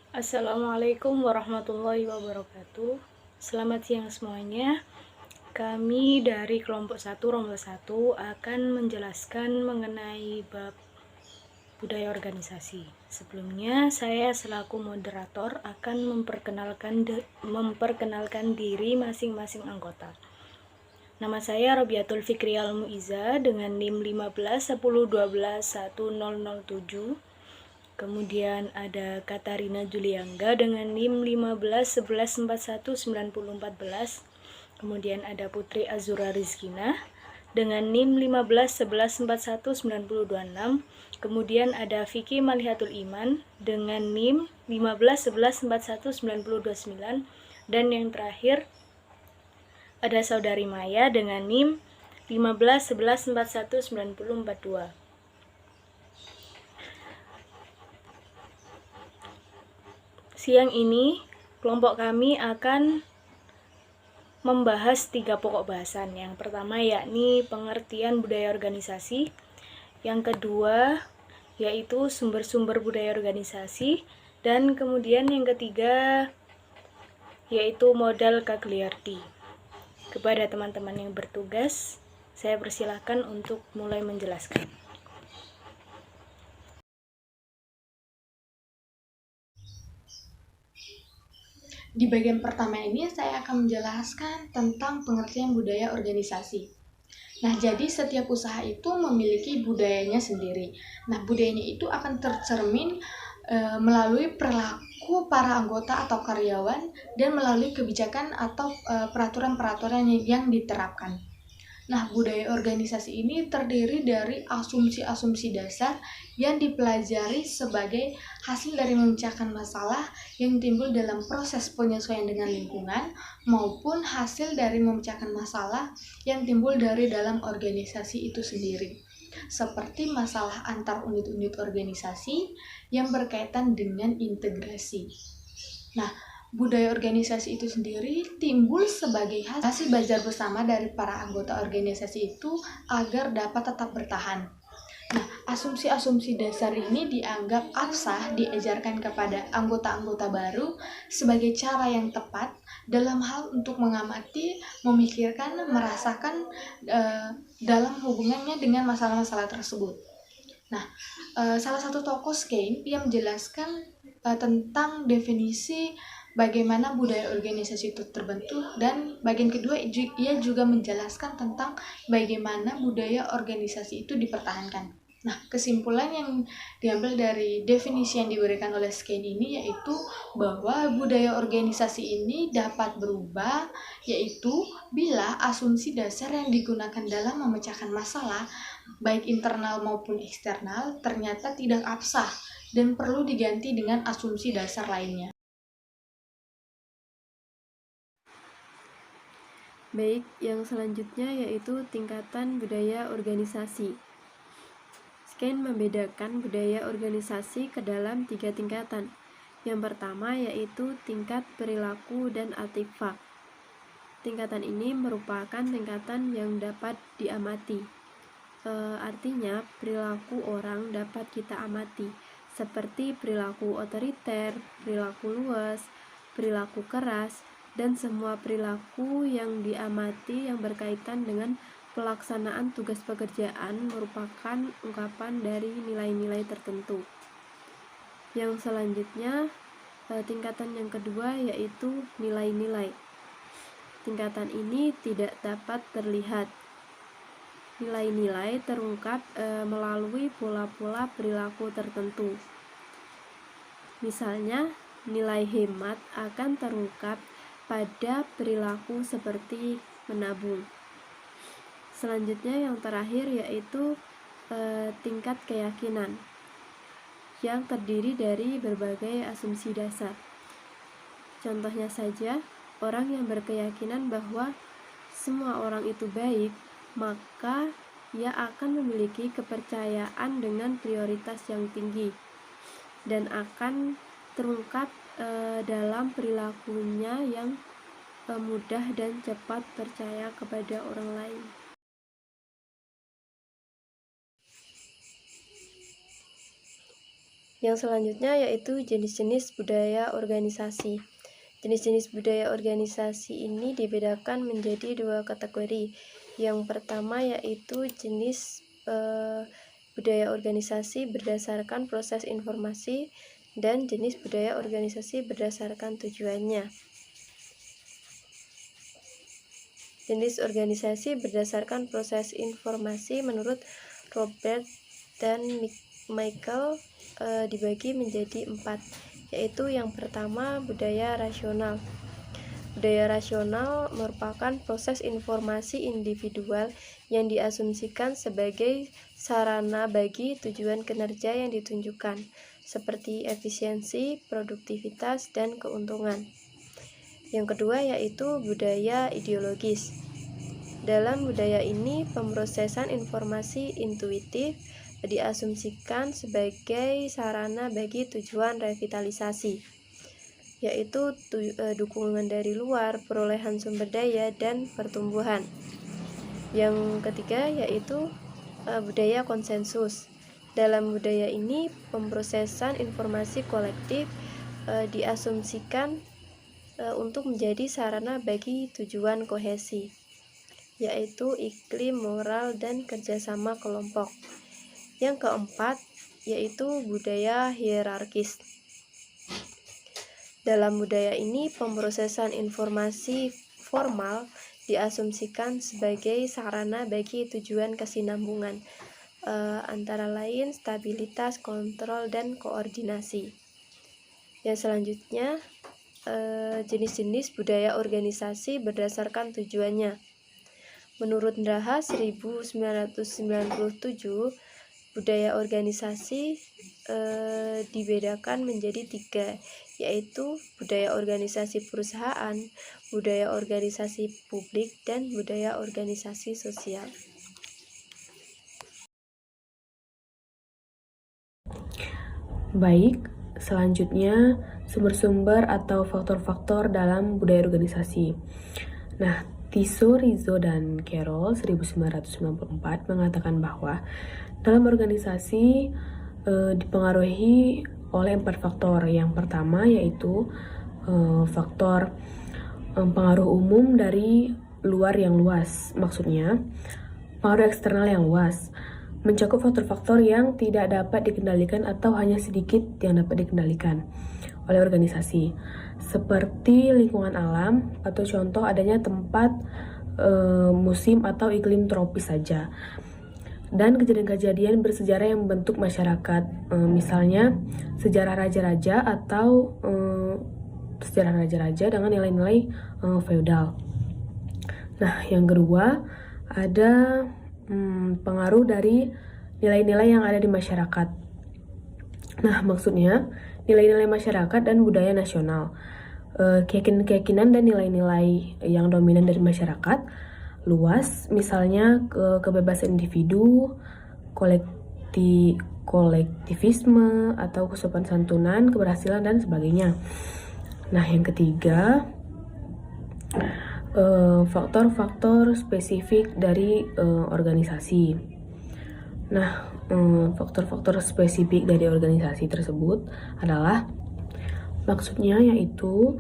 Assalamualaikum warahmatullahi wabarakatuh. Selamat siang semuanya. Kami dari kelompok 1 Rombel 1 akan menjelaskan mengenai bab budaya organisasi. Sebelumnya, saya selaku moderator akan memperkenalkan diri masing-masing anggota. Nama saya Robiatul Fikri Al-Muiza dengan NIM 1510121007. Kemudian ada Katarina Juliangga dengan NIM 1511419014. Kemudian ada Putri Azura Rizkina dengan NIM 1511419026. Kemudian ada Vicky Malihatul Iman dengan NIM 1511419029. Dan yang terakhir ada Saudari Maya dengan NIM 1511419042. Siang ini, kelompok kami akan membahas 3 pokok bahasan. Yang pertama yakni pengertian budaya organisasi. Yang kedua yaitu sumber-sumber budaya organisasi. Dan kemudian yang ketiga yaitu modal Cagliardi. Kepada teman-teman yang bertugas, saya persilahkan untuk mulai menjelaskan. Di bagian pertama ini saya akan menjelaskan tentang pengertian budaya organisasi. Nah, jadi setiap usaha itu memiliki budayanya sendiri. Nah, budayanya itu akan tercermin melalui perilaku para anggota atau karyawan dan melalui kebijakan atau peraturan-peraturan yang diterapkan. Nah, budaya organisasi ini terdiri dari asumsi-asumsi dasar yang dipelajari sebagai hasil dari memecahkan masalah yang timbul dalam proses penyesuaian dengan lingkungan maupun hasil dari memecahkan masalah yang timbul dari dalam organisasi itu sendiri. Seperti masalah antar unit-unit organisasi yang berkaitan dengan integrasi. Nah, budaya organisasi itu sendiri timbul sebagai hasil belajar bersama dari para anggota organisasi itu agar dapat tetap bertahan. Nah, asumsi-asumsi dasar ini dianggap absah diajarkan kepada anggota-anggota baru sebagai cara yang tepat dalam hal untuk mengamati, memikirkan, merasakan dalam hubungannya dengan masalah-masalah tersebut. Nah, salah satu tokoh Skene yang menjelaskan tentang definisi bagaimana budaya organisasi itu terbentuk, dan bagian kedua ia juga menjelaskan tentang bagaimana budaya organisasi itu dipertahankan. Nah, kesimpulan yang diambil dari definisi yang diberikan oleh Skene ini yaitu bahwa budaya organisasi ini dapat berubah, yaitu bila asumsi dasar yang digunakan dalam memecahkan masalah baik internal maupun eksternal ternyata tidak absah dan perlu diganti dengan asumsi dasar lainnya. Baik, yang selanjutnya yaitu tingkatan budaya organisasi. Skene membedakan budaya organisasi ke dalam 3 tingkatan. Yang pertama yaitu tingkat perilaku dan artefak. Tingkatan ini merupakan tingkatan yang dapat diamati. Artinya perilaku orang dapat kita amati, seperti perilaku otoriter, perilaku luas, perilaku keras, dan semua perilaku yang diamati yang berkaitan dengan pelaksanaan tugas pekerjaan merupakan ungkapan dari nilai-nilai tertentu. Yang selanjutnya, tingkatan yang kedua yaitu nilai-nilai. Tingkatan ini tidak dapat terlihat. Nilai-nilai terungkap melalui pola-pola perilaku tertentu. Misalnya, nilai hemat akan terungkap pada perilaku seperti menabung. Selanjutnya yang terakhir yaitu tingkat keyakinan yang terdiri dari berbagai asumsi dasar. Contohnya saja, orang yang berkeyakinan bahwa semua orang itu baik, maka ia akan memiliki kepercayaan dengan prioritas yang tinggi dan akan terungkap dalam perilakunya yang mudah dan cepat percaya kepada orang lain. Yang selanjutnya yaitu jenis-jenis budaya organisasi. Jenis-jenis budaya organisasi ini dibedakan menjadi 2 kategori. Yang pertama yaitu jenis budaya organisasi berdasarkan proses informasi dan jenis budaya organisasi berdasarkan tujuannya. Jenis organisasi berdasarkan proses informasi menurut Robert dan Michael dibagi menjadi 4, yaitu yang pertama budaya rasional. Budaya rasional merupakan proses informasi individual yang diasumsikan sebagai sarana bagi tujuan kinerja yang ditunjukkan, seperti efisiensi, produktivitas, dan keuntungan. Yang kedua yaitu budaya ideologis. Dalam budaya ini, pemrosesan informasi intuitif diasumsikan sebagai sarana bagi tujuan revitalisasi, yaitu dukungan dari luar, perolehan sumber daya, dan pertumbuhan. Yang ketiga yaitu budaya konsensus. Dalam budaya ini, pemrosesan informasi kolektif diasumsikan untuk menjadi sarana bagi tujuan kohesi, yaitu iklim moral dan kerjasama kelompok. Yang keempat yaitu budaya hierarkis. Dalam budaya ini, pemrosesan informasi formal diasumsikan sebagai sarana bagi tujuan kesinambungan, antara lain stabilitas, kontrol, dan koordinasi. Yang selanjutnya, jenis-jenis budaya organisasi berdasarkan tujuannya. Menurut Ndaha 1997, budaya organisasi dibedakan menjadi 3, yaitu budaya organisasi perusahaan, budaya organisasi publik, dan budaya organisasi sosial. Baik, selanjutnya sumber-sumber atau faktor-faktor dalam budaya organisasi. Nah, Tissot, Rizzo, dan Carroll 1994 mengatakan bahwa dalam organisasi dipengaruhi oleh 4 faktor. Yang pertama yaitu faktor pengaruh umum dari luar yang luas. Maksudnya, pengaruh eksternal yang luas mencakup faktor-faktor yang tidak dapat dikendalikan atau hanya sedikit yang dapat dikendalikan oleh organisasi, seperti lingkungan alam atau contoh adanya tempat, musim atau iklim tropis saja, dan kejadian-kejadian bersejarah yang membentuk masyarakat, misalnya sejarah raja-raja atau sejarah raja-raja dengan nilai-nilai feodal. Nah, yang kedua ada pengaruh dari nilai-nilai yang ada di masyarakat. Nah, maksudnya nilai-nilai masyarakat dan budaya nasional, keyakinan dan nilai-nilai yang dominan dari masyarakat luas, misalnya kebebasan individu, kolektivisme atau kesopanan santunan, keberhasilan, dan sebagainya. Nah, yang ketiga faktor-faktor spesifik dari organisasi. Nah, faktor-faktor spesifik dari organisasi tersebut adalah maksudnya yaitu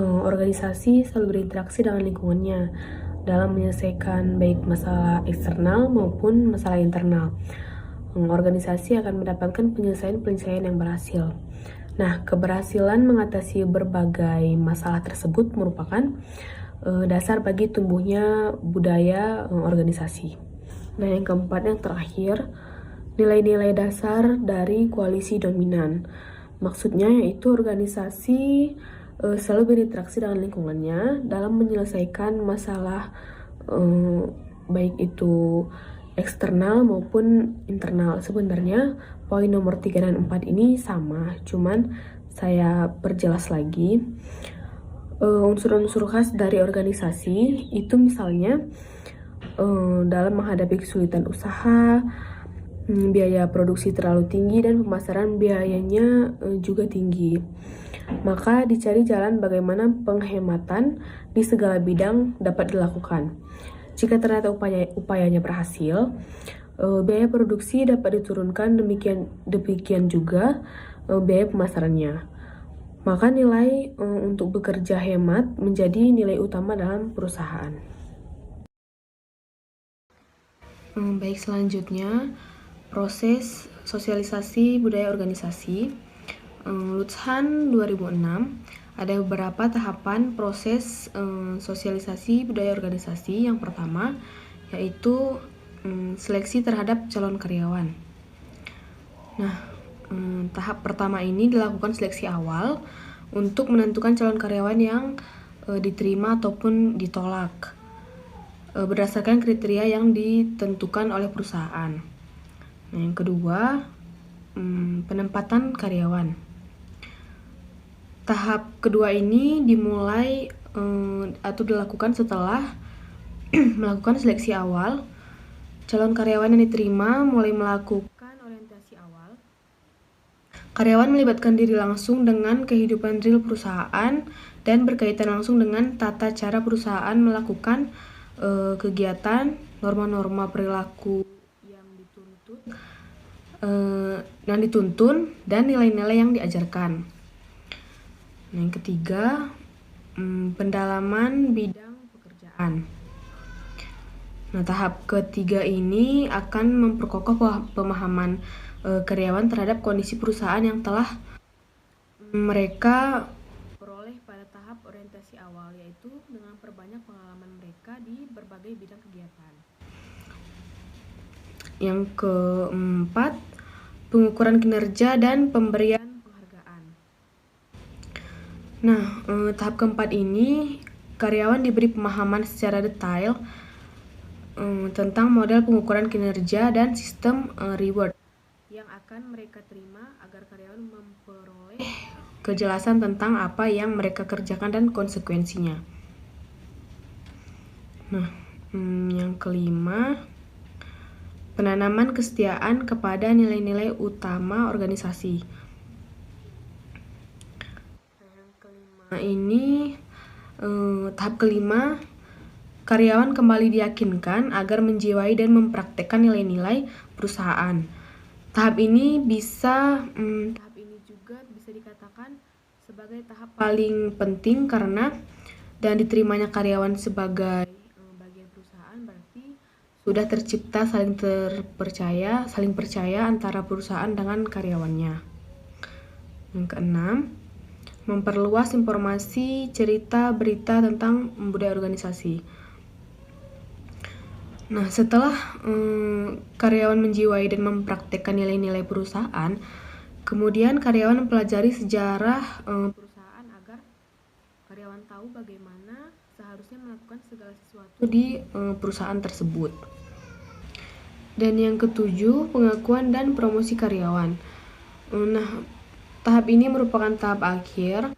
organisasi selalu berinteraksi dengan lingkungannya dalam menyelesaikan baik masalah eksternal maupun masalah internal. Organisasi akan mendapatkan penyelesaian yang berhasil. Nah, keberhasilan mengatasi berbagai masalah tersebut merupakan dasar bagi tumbuhnya budaya organisasi. Nah, yang keempat, yang terakhir, nilai-nilai dasar dari koalisi dominan. Maksudnya yaitu organisasi selalu berinteraksi dengan lingkungannya dalam menyelesaikan masalah baik itu eksternal maupun internal. Sebenarnya poin nomor 3 dan 4 ini sama, cuman saya perjelas lagi. Unsur-unsur khas dari organisasi itu misalnya dalam menghadapi kesulitan usaha, biaya produksi terlalu tinggi, dan pemasaran biayanya juga tinggi. Maka dicari jalan bagaimana penghematan di segala bidang dapat dilakukan. Jika ternyata upayanya berhasil, biaya produksi dapat diturunkan, demikian juga biaya pemasarannya. Maka nilai untuk bekerja hemat menjadi nilai utama dalam perusahaan. Baik, selanjutnya proses sosialisasi budaya organisasi. Lutzhan 2006 ada beberapa tahapan proses sosialisasi budaya organisasi. Yang pertama yaitu seleksi terhadap calon karyawan. Nah, tahap pertama ini dilakukan seleksi awal untuk menentukan calon karyawan yang diterima ataupun ditolak berdasarkan kriteria yang ditentukan oleh perusahaan. Nah, yang kedua, penempatan karyawan. Tahap kedua ini dimulai atau dilakukan setelah melakukan seleksi awal. Calon karyawan yang diterima mulai melakukan orientasi awal. Karyawan melibatkan diri langsung dengan kehidupan real perusahaan dan berkaitan langsung dengan tata cara perusahaan melakukan kegiatan, norma-norma perilaku yang dituntun, dan nilai-nilai yang diajarkan. Nah, yang ketiga, pendalaman bidang pekerjaan. Nah, tahap ketiga ini akan memperkokoh pemahaman karyawan terhadap kondisi perusahaan yang telah mereka peroleh pada tahap orientasi awal, yaitu dengan perbanyak pengalaman mereka di berbagai bidang kegiatan. Yang keempat, pengukuran kinerja dan pemberian penghargaan. Nah, tahap keempat ini karyawan diberi pemahaman secara detail tentang model pengukuran kinerja dan sistem reward yang akan mereka terima agar karyawan memperoleh kejelasan tentang apa yang mereka kerjakan dan konsekuensinya. Nah, yang kelima, penanaman kesetiaan kepada nilai-nilai utama organisasi. Nah, ini tahap kelima, karyawan kembali diyakinkan agar menjiwai dan mempraktekkan nilai-nilai perusahaan. Tahap ini juga bisa dikatakan sebagai tahap paling penting karena dan diterimanya karyawan sebagai bagian perusahaan berarti sudah tercipta saling percaya antara perusahaan dengan karyawannya. Yang keenam, memperluas informasi, cerita, berita tentang budaya organisasi. Nah, setelah karyawan menjiwai dan mempraktekkan nilai-nilai perusahaan, kemudian karyawan mempelajari sejarah perusahaan agar karyawan tahu bagaimana seharusnya melakukan segala sesuatu di perusahaan tersebut. Dan yang ketujuh, pengakuan dan promosi karyawan. Nah, tahap ini merupakan tahap akhir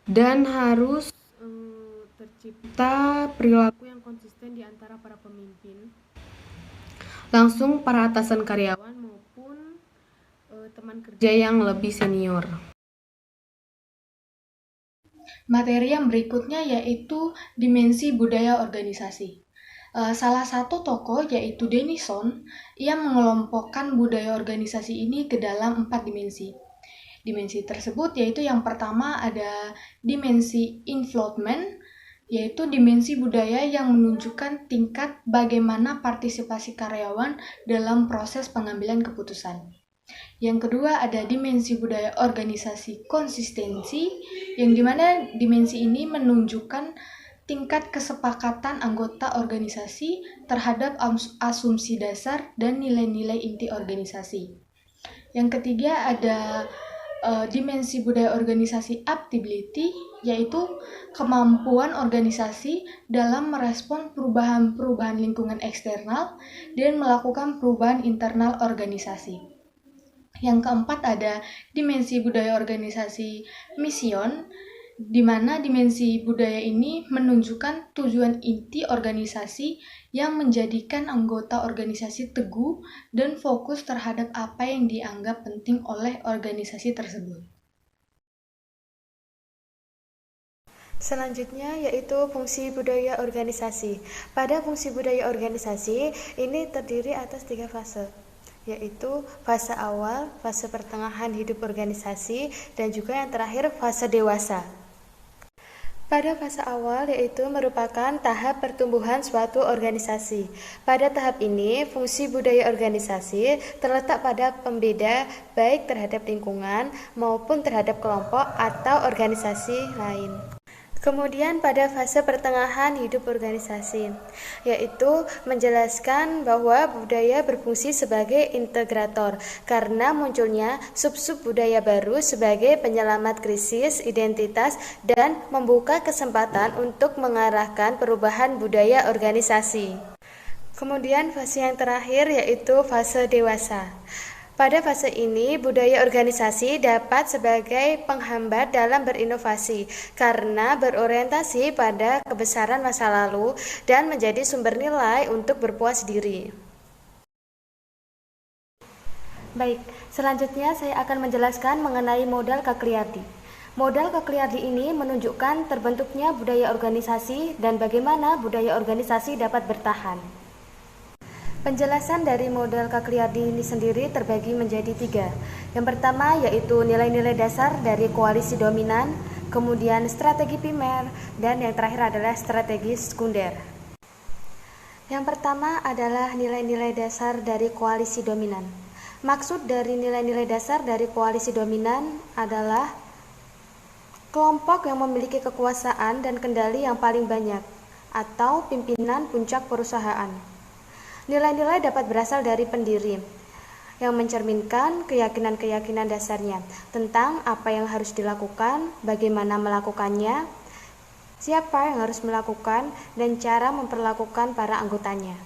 dan harus tercipta perilaku yang konsisten di antara para pemimpin, langsung para atasan karyawan maupun teman kerja yang lebih senior. Materi yang berikutnya yaitu dimensi budaya organisasi. Salah satu tokoh yaitu Denison, ia mengelompokkan budaya organisasi ini ke dalam 4 dimensi. Dimensi tersebut yaitu yang pertama ada dimensi influence, yaitu dimensi budaya yang menunjukkan tingkat bagaimana partisipasi karyawan dalam proses pengambilan keputusan. Yang kedua ada dimensi budaya organisasi konsistensi, yang dimana dimensi ini menunjukkan tingkat kesepakatan anggota organisasi terhadap asumsi dasar dan nilai-nilai inti organisasi. Yang ketiga ada dimensi budaya organisasi adaptability, yaitu kemampuan organisasi dalam merespon perubahan lingkungan eksternal dan melakukan perubahan internal organisasi. Yang keempat ada dimensi budaya organisasi mission, di mana dimensi budaya ini menunjukkan tujuan inti organisasi yang menjadikan anggota organisasi teguh dan fokus terhadap apa yang dianggap penting oleh organisasi tersebut. Selanjutnya yaitu fungsi budaya organisasi. Pada fungsi budaya organisasi ini terdiri atas 3 fase, yaitu fase awal, fase pertengahan hidup organisasi, dan juga yang terakhir fase dewasa. Pada fase awal yaitu merupakan tahap pertumbuhan suatu organisasi. Pada tahap ini, fungsi budaya organisasi terletak pada pembeda baik terhadap lingkungan maupun terhadap kelompok atau organisasi lain. Kemudian pada fase pertengahan hidup organisasi, yaitu menjelaskan bahwa budaya berfungsi sebagai integrator karena munculnya sub-sub budaya baru sebagai penyelamat krisis identitas dan membuka kesempatan untuk mengarahkan perubahan budaya organisasi. Kemudian fase yang terakhir yaitu fase dewasa. Pada fase ini, budaya organisasi dapat sebagai penghambat dalam berinovasi karena berorientasi pada kebesaran masa lalu dan menjadi sumber nilai untuk berpuas diri. Baik, selanjutnya saya akan menjelaskan mengenai modal Cagliardi. Modal Cagliardi ini menunjukkan terbentuknya budaya organisasi dan bagaimana budaya organisasi dapat bertahan. Penjelasan dari model Cagliardi ini sendiri terbagi menjadi 3. Yang pertama yaitu nilai-nilai dasar dari koalisi dominan, kemudian strategi primer, dan yang terakhir adalah strategi sekunder. Yang pertama adalah nilai-nilai dasar dari koalisi dominan. Maksud dari nilai-nilai dasar dari koalisi dominan adalah kelompok yang memiliki kekuasaan dan kendali yang paling banyak, atau pimpinan puncak perusahaan. Nilai-nilai dapat berasal dari pendiri, yang mencerminkan keyakinan-keyakinan dasarnya tentang apa yang harus dilakukan, bagaimana melakukannya, siapa yang harus melakukan, dan cara memperlakukan para anggotanya.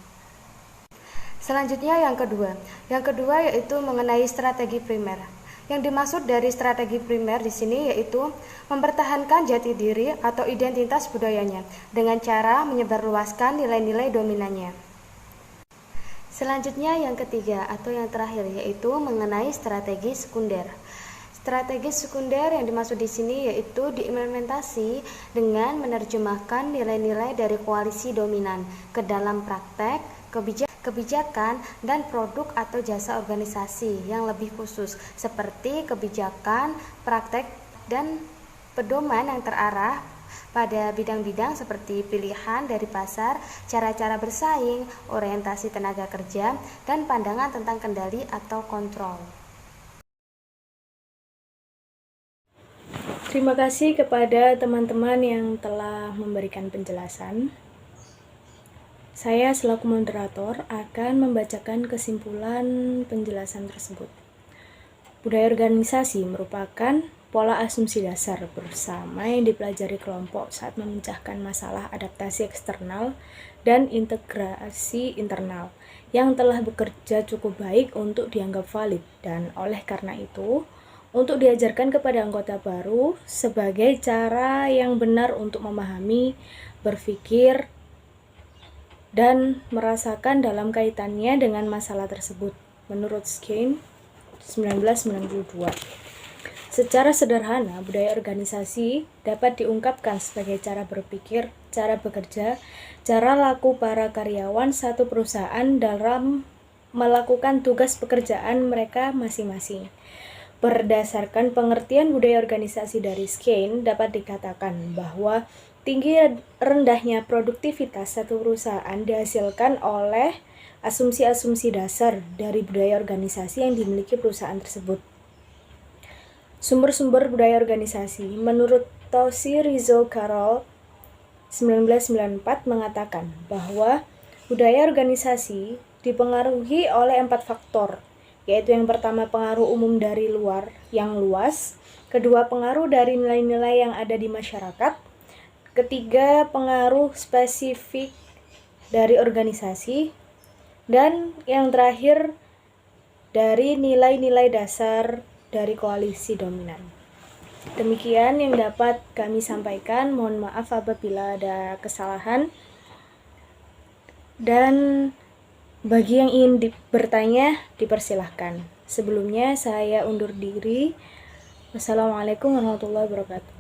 Selanjutnya yang kedua yaitu mengenai strategi primer. Yang dimaksud dari strategi primer di sini yaitu mempertahankan jati diri atau identitas budayanya dengan cara menyebarluaskan nilai-nilai dominannya. Selanjutnya yang ketiga atau yang terakhir yaitu mengenai strategi sekunder. Strategi sekunder yang dimaksud di sini yaitu diimplementasi dengan menerjemahkan nilai-nilai dari koalisi dominan ke dalam praktek, kebijakan, dan produk atau jasa organisasi yang lebih khusus seperti kebijakan, praktek, dan pedoman yang terarah pada bidang-bidang seperti pilihan dari pasar, cara-cara bersaing, orientasi tenaga kerja, dan pandangan tentang kendali atau kontrol. Terima kasih kepada teman-teman yang telah memberikan penjelasan. Saya selaku moderator akan membacakan kesimpulan penjelasan tersebut. Budaya organisasi merupakan pola asumsi dasar bersama yang dipelajari kelompok saat memecahkan masalah adaptasi eksternal dan integrasi internal yang telah bekerja cukup baik untuk dianggap valid dan oleh karena itu untuk diajarkan kepada anggota baru sebagai cara yang benar untuk memahami, berpikir, dan merasakan dalam kaitannya dengan masalah tersebut menurut Skene 1992. Secara sederhana, budaya organisasi dapat diungkapkan sebagai cara berpikir, cara bekerja, cara laku para karyawan satu perusahaan dalam melakukan tugas pekerjaan mereka masing-masing. Berdasarkan pengertian budaya organisasi dari Skene, dapat dikatakan bahwa tinggi rendahnya produktivitas satu perusahaan dihasilkan oleh asumsi-asumsi dasar dari budaya organisasi yang dimiliki perusahaan tersebut. Sumber-sumber budaya organisasi menurut Toshi Rizzo Carroll 1994 mengatakan bahwa budaya organisasi dipengaruhi oleh 4 faktor, yaitu yang pertama pengaruh umum dari luar yang luas, kedua pengaruh dari nilai-nilai yang ada di masyarakat, ketiga pengaruh spesifik dari organisasi, dan yang terakhir dari nilai-nilai dasar dari koalisi dominan. Demikian yang dapat kami sampaikan. Mohon maaf apabila ada kesalahan. Dan bagi yang ingin bertanya, dipersilahkan. Sebelumnya saya undur diri. Wassalamualaikum warahmatullahi wabarakatuh.